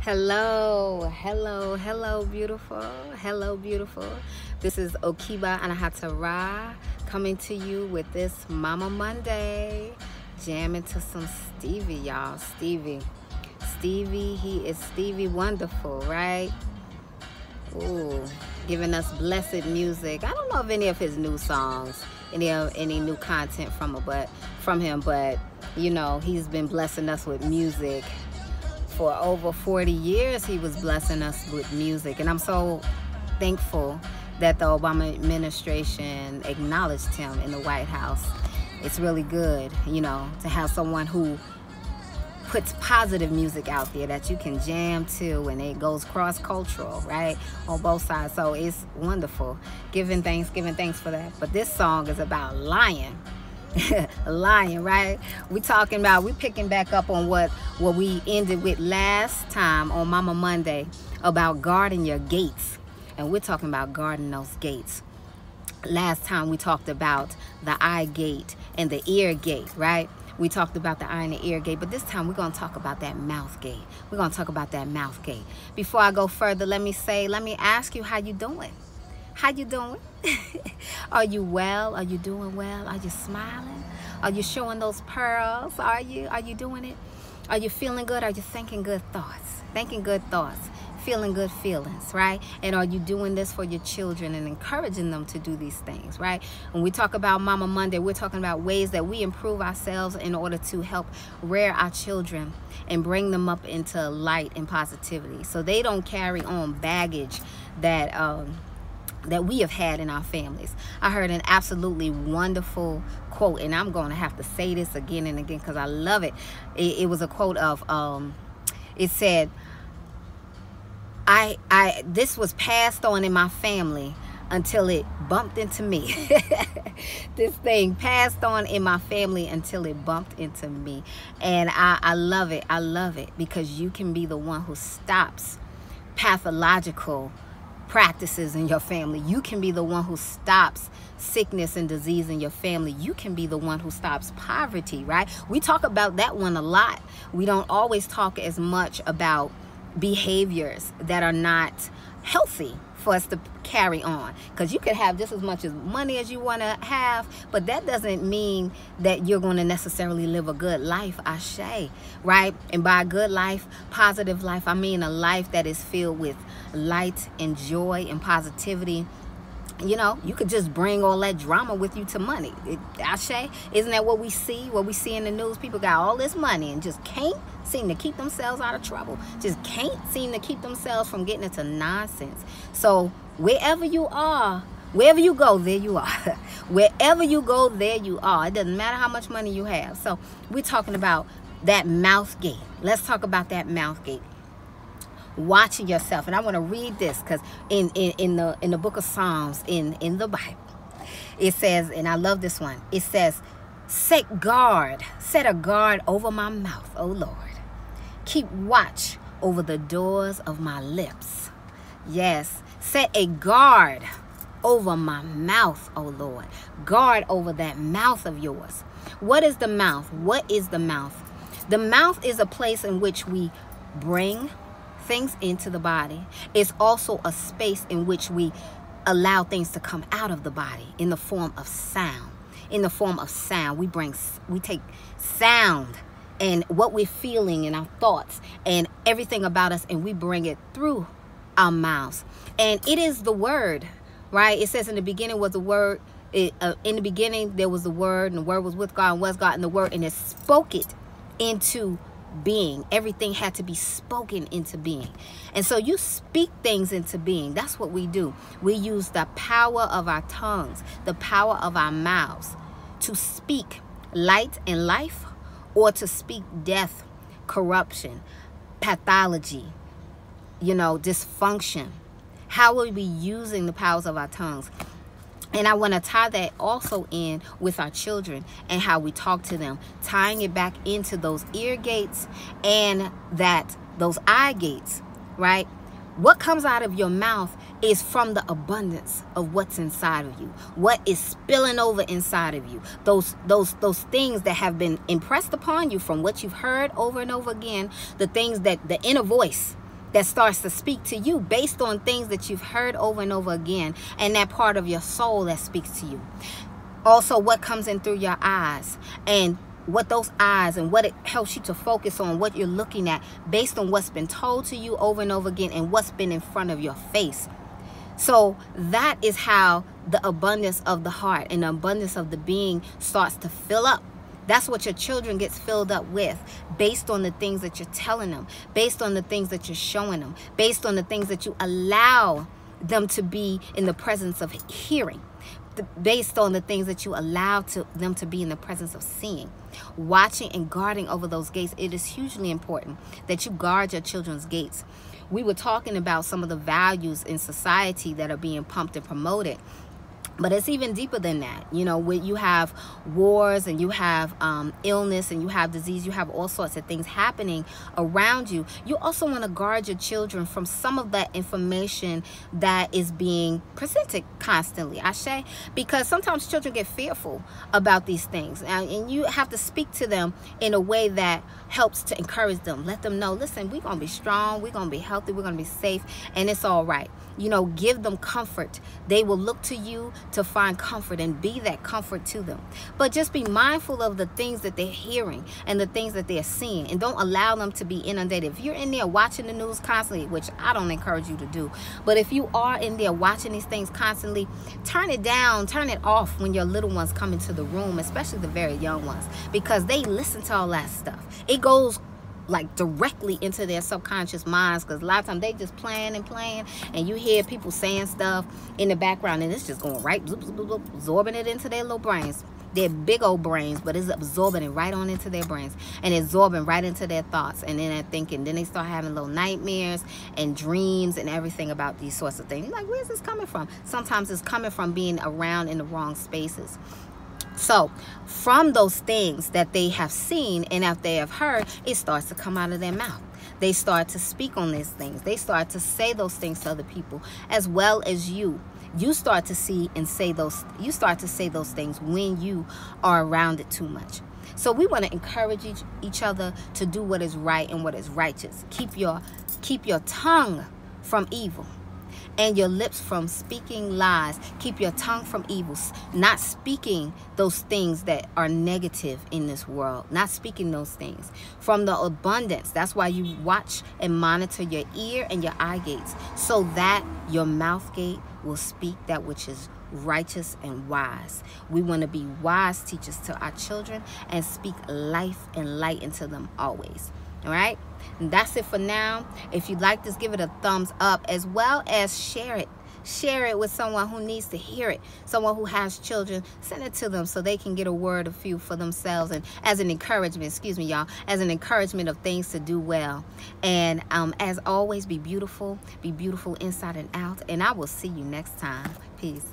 Hello, hello, hello, beautiful. Hello, beautiful. This is Okiba Anahatara coming to you with this Mama Monday. Jamming to some Stevie, y'all. Stevie, he is Stevie Wonderful, right? Ooh, giving us blessed music. I don't know of any of his new songs, any new content from him, but you know, he's been blessing us with music. For over 40 years, he was blessing us with music. And I'm so thankful that the Obama administration acknowledged him in the White House. It's really good, you know, to have someone who puts positive music out there that you can jam to, and it goes cross-cultural, right, on both sides. So it's wonderful. Giving thanks for that. But this song is about lying. Lying, right? We picking back up on what we ended with last time on Mama Monday about guarding your gates, and we're talking about guarding those gates. Last time we talked about the eye gate and the ear gate, right? We talked about the eye and the ear gate, but this time we're going to talk about that mouth gate. We're going to talk about that mouth gate. Before I go further, let me ask you, how you doing? How you doing? Are you well? Are you doing well? Are you smiling? Are you showing those pearls? Are you doing it? Are you feeling good? Are you thinking good thoughts? Thinking good thoughts, feeling good feelings, right? And are you doing this for your children and encouraging them to do these things, right? When we talk about Mama Monday, we're talking about ways that we improve ourselves in order to help rear our children and bring them up into light and positivity, so they don't carry on baggage that we have had in our families. I heard an absolutely wonderful quote, and I'm going to have to say this again and again because I love it. It was a quote of, it said, this was passed on in my family until it bumped into me. This thing passed on in my family until it bumped into me. And I love it. I love it because you can be the one who stops pathological practices in your family. You can be the one who stops sickness and disease in your family. You can be the one who stops poverty, right? We talk about that one a lot. We don't always talk as much about behaviors that are not healthy for us to carry on, because you can have just as much as money as you want to have, but that doesn't mean that you're going to necessarily live a good life, ashe, right? And by a good life, positive life, I mean a life that is filled with light and joy and positivity. You know, you could just bring all that drama with you to money. Ashe, isn't that what we see? What we see in the news? People got all this money and just can't seem to keep themselves out of trouble. Just can't seem to keep themselves from getting into nonsense. So wherever you are, wherever you go, there you are. Wherever you go, there you are. It doesn't matter how much money you have. So we're talking about that mouth gate. Let's talk about that mouth gate. Watching yourself. And I want to read this because in the book of Psalms, in the Bible, it says, and I love this one, it says, set a guard over my mouth, O Lord. Keep watch over the doors of my lips. Yes, set a guard over my mouth, O Lord. Guard over that mouth of yours. What is the mouth? What is the mouth? The mouth is a place in which we bring things into the body. It's also a space in which we allow things to come out of the body in the form of sound. In the form of sound, we take sound and what we're feeling and our thoughts and everything about us, and we bring it through our mouths. And it is the word, right? It says in the beginning was the word. In the beginning there was the word, and the word was with God and was God, and the word, and it spoke it into being. Everything had to be spoken into being. And so you speak things into being. That's what we do. We use the power of our tongues, the power of our mouths, to speak light and life, or to speak death, corruption, pathology, dysfunction. How are we using the powers of our tongues? And I want to tie that also in with our children and how we talk to them, tying it back into those ear gates and those eye gates, right? What comes out of your mouth is from the abundance of what's inside of you, what is spilling over inside of you. Those things that have been impressed upon you from what you've heard over and over again, the things that the inner voice that starts to speak to you based on things that you've heard over and over again, and that part of your soul that speaks to you. Also, what comes in through your eyes, and what those eyes and what it helps you to focus on, what you're looking at based on what's been told to you over and over again and what's been in front of your face. So that is how the abundance of the heart and the abundance of the being starts to fill up. That's what your children gets filled up with, based on the things that you're telling them, based on the things that you're showing them, based on the things that you allow them to be in the presence of hearing, based on the things that you allow them to be in the presence of seeing. Watching and guarding over those gates. It is hugely important that you guard your children's gates. We were talking about some of the values in society that are being pumped and promoted. But it's even deeper than that. You know, when you have wars and you have illness and you have disease, you have all sorts of things happening around you. You also want to guard your children from some of that information that is being presented constantly, Ashe, because sometimes children get fearful about these things. And you have to speak to them in a way that helps to encourage them. Let them know, listen, we're going to be strong, we're going to be healthy, we're going to be safe, and it's all right. You know, give them comfort. They will look to you to find comfort, and be that comfort to them. But just be mindful of the things that they're hearing and the things that they're seeing, and don't allow them to be inundated. If you're in there watching the news constantly, which I don't encourage you to do, but if you are in there watching these things constantly, turn it down, turn it off when your little ones come into the room, especially the very young ones, because they listen to all that stuff. It goes like directly into their subconscious minds, because a lot of times they just playing, and you hear people saying stuff in the background, and it's just going right, zoop, zoop, zoop, absorbing it into their little brains. They're big old brains, but it's absorbing it right on into their brains, and absorbing right into their thoughts, and then they're thinking, then they start having little nightmares and dreams and everything about these sorts of things. You're like, where's this coming from? Sometimes it's coming from being around in the wrong spaces. So from those things that they have seen and that they have heard, it starts to come out of their mouth. They start to speak on these things. They start to say those things to other people, as well as you. You start to see and say those. You start to say those things when you are around it too much. So we want to encourage each other to do what is right and what is righteous. Keep your tongue from evil, and your lips from speaking lies. Keep your tongue from evil, not speaking those things that are negative in this world, not speaking those things. From the abundance, that's why you watch and monitor your ear and your eye gates, so that your mouth gate will speak that which is righteous and wise. We want to be wise teachers to our children and speak life and light into them always. All right, and that's it for now. If you like this, give it a thumbs up, as well as share it. Share it with someone who needs to hear it, someone who has children. Send it to them so they can get a word or few for themselves, and as an encouragement, excuse me y'all, as an encouragement of things to do well. And as always, be beautiful inside and out, and I will see you next time. Peace.